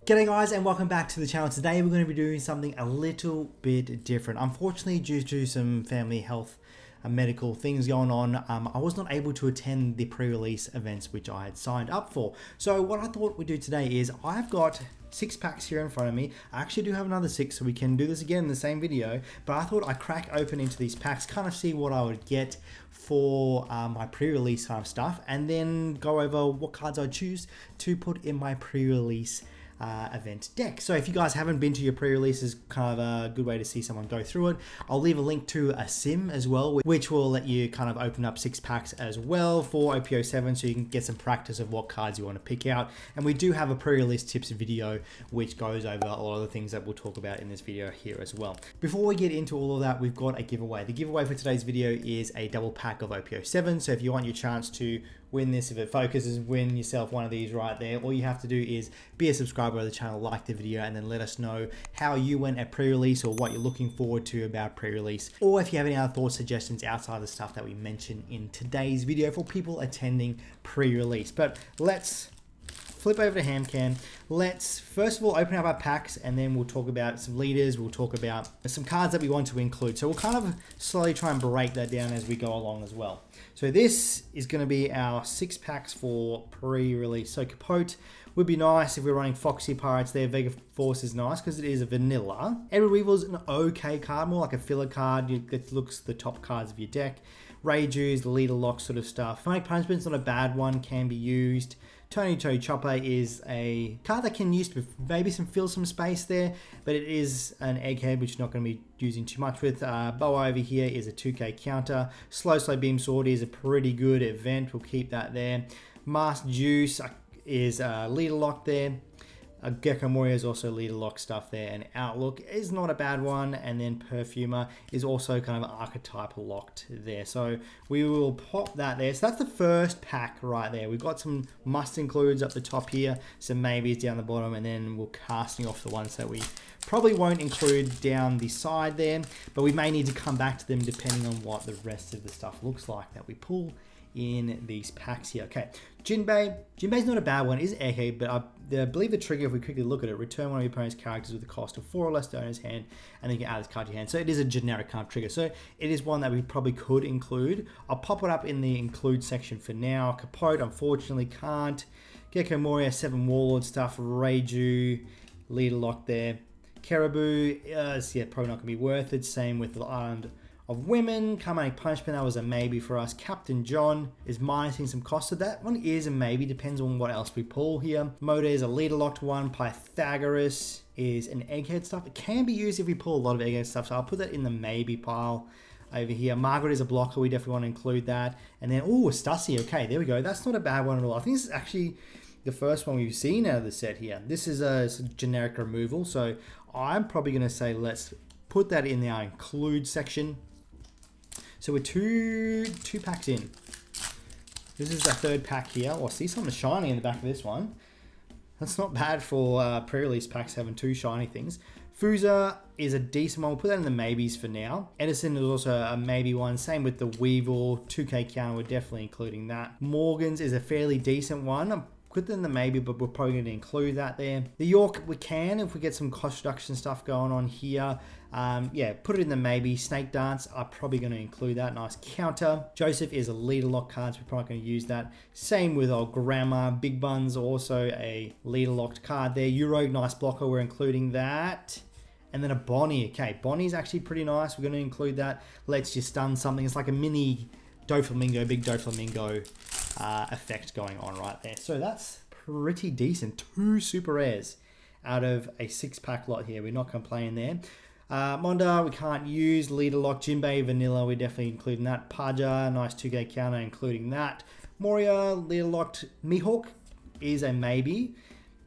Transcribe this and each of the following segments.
G'day guys and welcome back to the channel. Today we're going to be doing something a little bit different. Unfortunately, due to some family health and medical things going on, I was not able to attend the pre-release events which I had signed up for. So what I thought we'd do today is I've got 6 packs here in front of me. I actually do have another 6, so we can do this again in the same video, but I thought I'd crack open into these packs, kind of see what I would get for my pre-release kind of stuff, and then go over what cards I choose to put in my pre-release event deck. So if you guys haven't been to your pre-releases, kind of a good way to see someone go through it. I'll leave a link to a sim as well, which will let you kind of open up 6 packs as well for OP07, so you can get some practice of what cards you want to pick out. And we do have a pre-release tips video which goes over a lot of the things that we'll talk about in this video here as well. Before we get into all of that, we've got a giveaway. The giveaway for today's video is a double pack of OP07. So if you want your chance to win this, if it focuses, win yourself one of these right there, all you have to do is be a subscriber of the channel, like the video, and then let us know how you went at pre-release or what you're looking forward to about pre-release, or if you have any other thoughts, suggestions outside the stuff that we mentioned in today's video for people attending pre-release. But let's flip over to Hamcam. Let's first of all open up our packs, and then we'll talk about some leaders. We'll talk about some cards that we want to include. So we'll kind of slowly try and break that down as we go along as well. So this is going to be our 6 packs for pre-release. So Capote would be nice if we're running Foxy Pirates there. Vega Force is nice because it is a vanilla. Edward Weevil's an okay card, more like a filler card. It looks the top cards of your deck. Reiju, the leader lock sort of stuff. Phonic Punishment's not a bad one, can be used. Tony Chopper is a card that can use to maybe fill some space there, but it is an egghead which you're not going to be using too much with. Boa over here is a 2k counter. Slow Beam Sword is a pretty good event. We'll keep that there. Masked Juice is a leader lock there. Gecko Moria is also leader lock stuff there, and Outlook is not a bad one, and then Perfumer is also kind of archetype locked there. So we will pop that there. So that's the first pack right there. We've got some must includes up the top here, some maybes down the bottom, and then we're casting off the ones that we probably won't include down the side there, but we may need to come back to them depending on what the rest of the stuff looks like that we pull in these packs here. Okay, Jinbei's not a bad one. It is egghead, but I believe the trigger, if we quickly look at it, return one of your opponent's characters with the cost of 4 or less to owner's hand, and then you can add this card to your hand. So it is a generic card trigger. So it is one that we probably could include. I'll pop it up in the include section for now. Capote, unfortunately, can't. Gecko Moria, 7 Warlord stuff. Reiju, leader lock there. Caribou, yeah, probably not going to be worth it. Same with the Island of Women. Carmanic Punishment, that was a maybe for us. Captain John is minusing some cost, so that one is a maybe, depends on what else we pull here. Moda is a leader locked one. Pythagoras is an egghead stuff. It can be used if we pull a lot of egghead stuff, so I'll put that in the maybe pile over here. Margaret is a blocker, we definitely want to include that. And then, oh, Stussy, okay, there we go. That's not a bad one at all. I think this is actually the first one we've seen out of the set here. This is a generic removal, so I'm probably going to say let's put that in our include section. So we're two packs in. This is the 3rd pack here. Oh, I see something shiny in the back of this one. That's not bad for pre-release packs having 2 shiny things. Fuza is a decent one. We'll put that in the maybes for now. Edison is also a maybe one. Same with the Weevil. 2k counter, we're definitely including that. Morgan's is a fairly decent one. Put that in the maybe, but we're probably going to include that there. The York, we can if we get some cost reduction stuff going on here. Yeah, put it in the maybe. Snake Dance, I'm probably going to include that. Nice counter. Joseph is a leader lock card, so we're probably going to use that. Same with old Grammar. Big Buns, also a leader locked card there. Euro, nice blocker, we're including that. And then a Bonnie. Okay, Bonnie's actually pretty nice. We're going to include that. Let's just stun something. It's like a mini Doflamingo, big Doflamingo effect going on right there. So that's pretty decent. 2 super rares out of a 6-pack lot here. We're not complaining there. Monda, we can't use. Leader lock. Jinbei, vanilla, we're definitely including that. Paja, nice 2k counter, including that. Moria, leader locked. Mihawk is a maybe.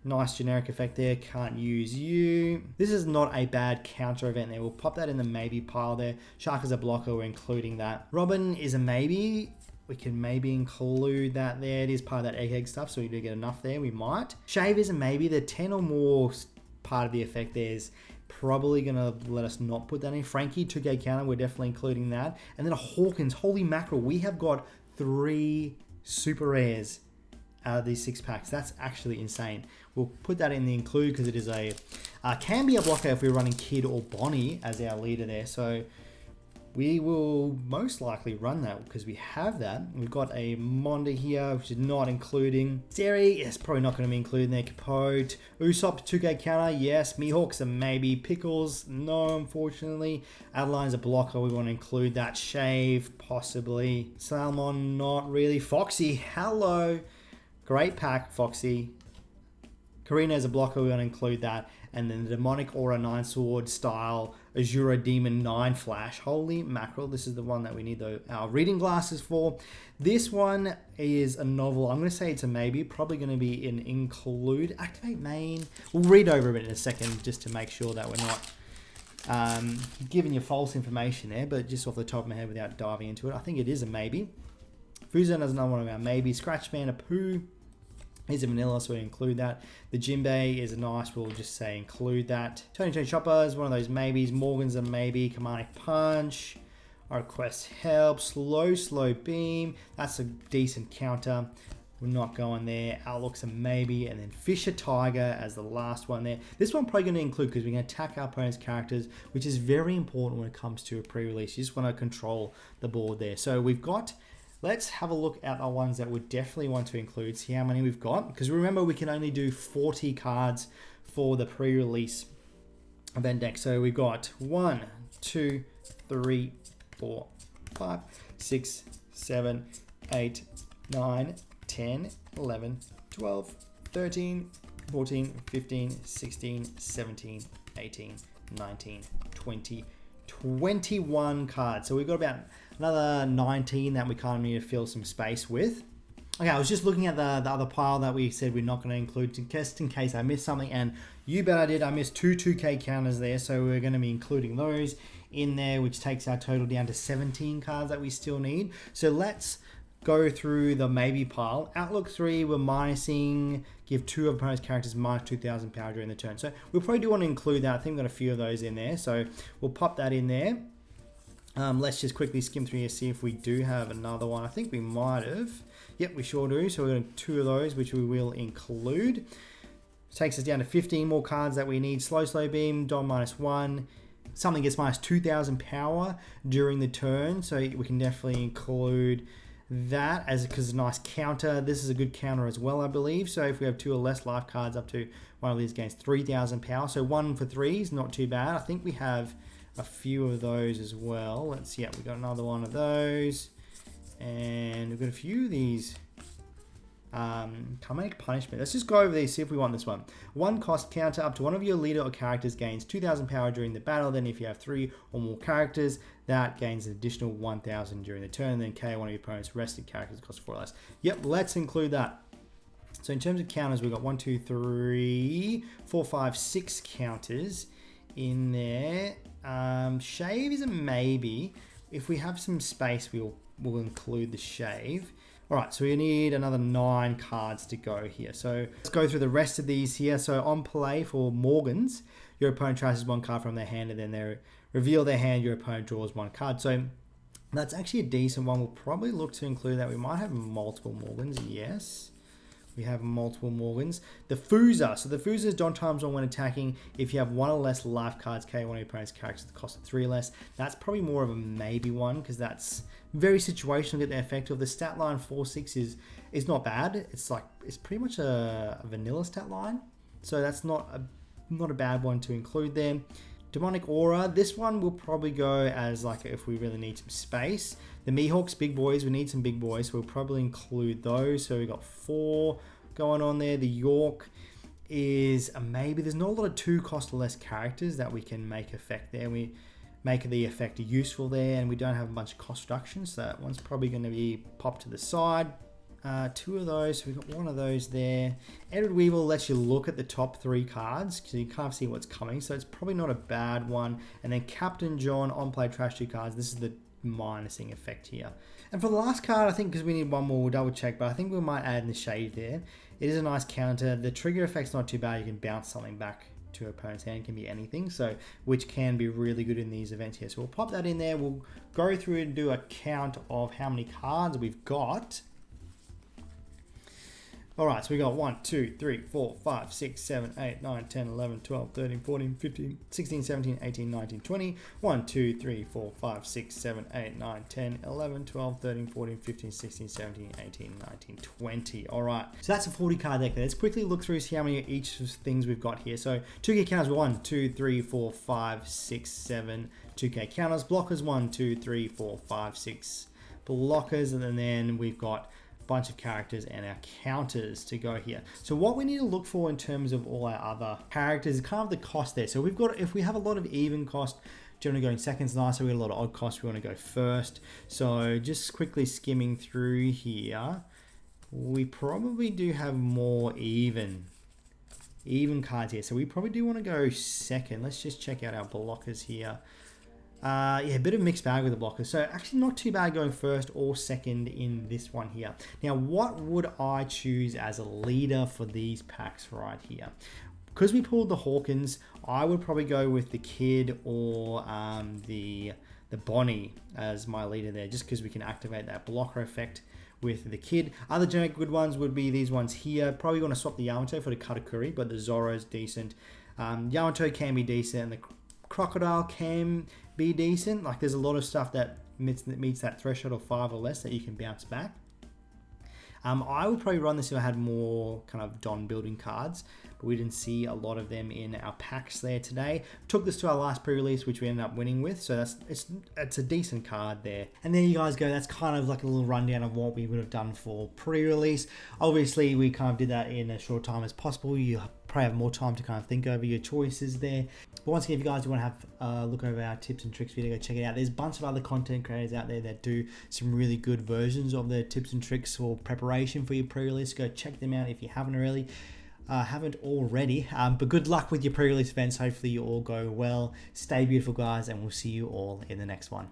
Nice generic effect there. Can't use you. This is not a bad counter event there. We'll pop that in the maybe pile there. Shark is a blocker, we're including that. Robin is a maybe. We can maybe include that there. It is part of that egghead stuff, so we do get enough there. We might. Shave is a maybe. The 10 or more part of the effect there is probably going to let us not put that in. Frankie, 2k counter, we're definitely including that. And then a Hawkins, holy mackerel. We have got 3 super rares out of these 6 packs. That's actually insane. We'll put that in the include because it is a can be a blocker if we're running Kid or Bonnie as our leader there. So we will most likely run that because we have that. We've got a Monda here, which is not including. Seri, yes, probably not going to be included there. Capote, Usopp, 2k counter, yes. Mihawk's a maybe. Pickles, no, unfortunately. Adeline's a blocker, we want to include that. Shave, possibly. Salmon, not really. Foxy, hello. Great pack, Foxy. Karina is a blocker, we want to include that. And then the Demonic Aura 9 Sword style Azura Demon 9 Flash. Holy mackerel, this is the one that we need our reading glasses for. This one is a novel. I'm going to say it's a maybe. Probably going to be an include. Activate main. We'll read over it in a second just to make sure that we're not giving you false information there. But just off the top of my head without diving into it, I think it is a maybe. Fuzan is another one of our maybes. Scratchman, a poo. Is a vanilla, so we include that. The Jinbei is a nice, we'll just say include that. Tony Chopper is one of those maybes. Morgan's a maybe. Kamanic Punch. Our Quest Help. Slow Beam. That's a decent counter. We're not going there. Outlook's a maybe. And then Fisher Tiger as the last one there. This one probably going to include because we're going to attack our opponent's characters, which is very important when it comes to a pre-release. You just want to control the board there. So we've got... Let's have a look at our ones that we definitely want to include, see how many we've got. Because remember, we can only do 40 cards for the pre-release event deck. So we've got 1, 2, 3, 4, 5, 6, 7, 8, 9, 10, 11, 12, 13, 14, 15, 16, 17, 18, 19, 20, 21 cards. So we've got about another 19 that we kind of need to fill some space with. Okay, I was just looking at the other pile that we said we're not going to include just in case I missed something, and you bet I did. I missed 2 2k counters there, so we're going to be including those in there, which takes our total down to 17 cards that we still need. So let's go through the maybe pile. Outlook 3, we're minusing, give 2 of opponent's characters minus 2,000 power during the turn. So we'll probably do want to include that. I think we've got a few of those in there, so we'll pop that in there. Let's just quickly skim through here, see if we do have another one. I think we might have. Yep, we sure do. So we're going to 2 of those, which we will include. Takes us down to 15 more cards that we need. Slow Beam, Dom -1. Something gets minus 2,000 power during the turn, so we can definitely include that as because it's a nice counter. This is a good counter as well, I believe. So if we have 2 or less life cards, up to one of these gains 3,000 power. So 1 for 3 is not too bad. I think we have a few of those as well. Let's see. Yeah, we got another one of those, and we've got a few of these. Kamanic Punishment. Let's just go over these, see if we want this one. 1 cost counter. Up to one of your leader or characters gains 2,000 power during the battle. Then if you have 3 or more characters, that gains an additional 1,000 during the turn. And then KO one of your opponent's rested characters, cost 4 less. Yep, let's include that. So in terms of counters, we've got 1, 2, 3, 4, 5, 6 counters in there. Shave is a maybe. If we have some space, we'll include the Shave. All right, so we need another 9 cards to go here. So let's go through the rest of these here. So on play for Morgans, your opponent traces 1 card from their hand, and then they reveal their hand, your opponent draws 1 card. So that's actually a decent one. We'll probably look to include that. We might have multiple Morgans, yes. We have multiple Morgans. The Fuza. So the Fuza is Don times 1 when attacking. If you have 1 or less life cards, KO one of your opponent's characters at the cost of 3 or less. That's probably more of a maybe one because that's very situational. Get the effect of the stat line 4/6 is not bad. It's pretty much a vanilla stat line. So that's not a bad one to include there. Demonic Aura. This one will probably go as like if we really need some space. The Mihawks, big boys. We need some big boys. So we'll probably include those. So we've got 4 going on there. The York is a maybe. There's not a lot of 2 cost or less characters that we can make effect there. We make the effect useful there, and we don't have a bunch of cost reductions. So that one's probably going to be popped to the side. 2 of those, so we've got 1 of those there. Edward Weevil lets you look at the top 3 cards because you can't see what's coming, so it's probably not a bad one. And then Captain John on play trash 2 cards. This is the minusing effect here. And for the last card, I think because we need 1 more, we'll double check, but I think we might add in the Shade there. It is a nice counter. The trigger effect's not too bad. You can bounce something back to your opponent's hand. It can be anything, so which can be really good in these events here. So we'll pop that in there. We'll go through and do a count of how many cards we've got. All right, so we got 1, 2, 3, 4, 5, 6, 7, 8, 9, 10, 11, 12, 13, 14, 15, 16, 17, 18, 19, 20. 1, 2, 3, 4, 5, 6, 7, 8, 9, 10, 11, 12, 13, 14, 15, 16, 17, 18, 19, 20. All right, so that's a 40 card deck there. Let's quickly look through, see how many of each things we've got here. So 2K counters, 1, 2, 3, 4, 5, 6, 7. 2K counters, blockers, 1, 2, 3, 4, 5, 6 blockers, and then we've got bunch of characters and our counters to go here. So what we need to look for in terms of all our other characters is kind of the cost there. So we've got, if we have a lot of even cost, generally going second's nicer. We got a lot of odd cost, we want to go first. So just quickly skimming through here, we probably do have more even cards here. So we probably do want to go second. Let's just check out our blockers here. Yeah, a bit of a mixed bag with the blockers. So actually not too bad going first or second in this one here. Now, what would I choose as a leader for these packs right here? Because we pulled the Hawkins, I would probably go with the Kid or the Bonnie as my leader there, just because we can activate that blocker effect with the Kid. Other generic good ones would be these ones here. Probably want to swap the Yamato for the Katakuri, but the Zoro's decent. Yamato can be decent, and the Crocodile can be decent. Like, there's a lot of stuff that meets that threshold of 5 or less that you can bounce back. I would probably run this if I had more kind of Don building cards, but we didn't see a lot of them in our packs there today. Took this to our last pre-release, which we ended up winning with, so it's a decent card there. And there you guys go. That's kind of like a little rundown of what we would have done for pre-release. Obviously, we kind of did that in as short time as possible. You probably have more time to kind of think over your choices there. But once again, if you guys want to have a look over our tips and tricks video, go check it out. There's a bunch of other content creators out there that do some really good versions of the tips and tricks for preparation for your pre-release. Go check them out if you haven't already. But good luck with your pre-release events. Hopefully you all go well. Stay beautiful, guys, and we'll see you all in the next one.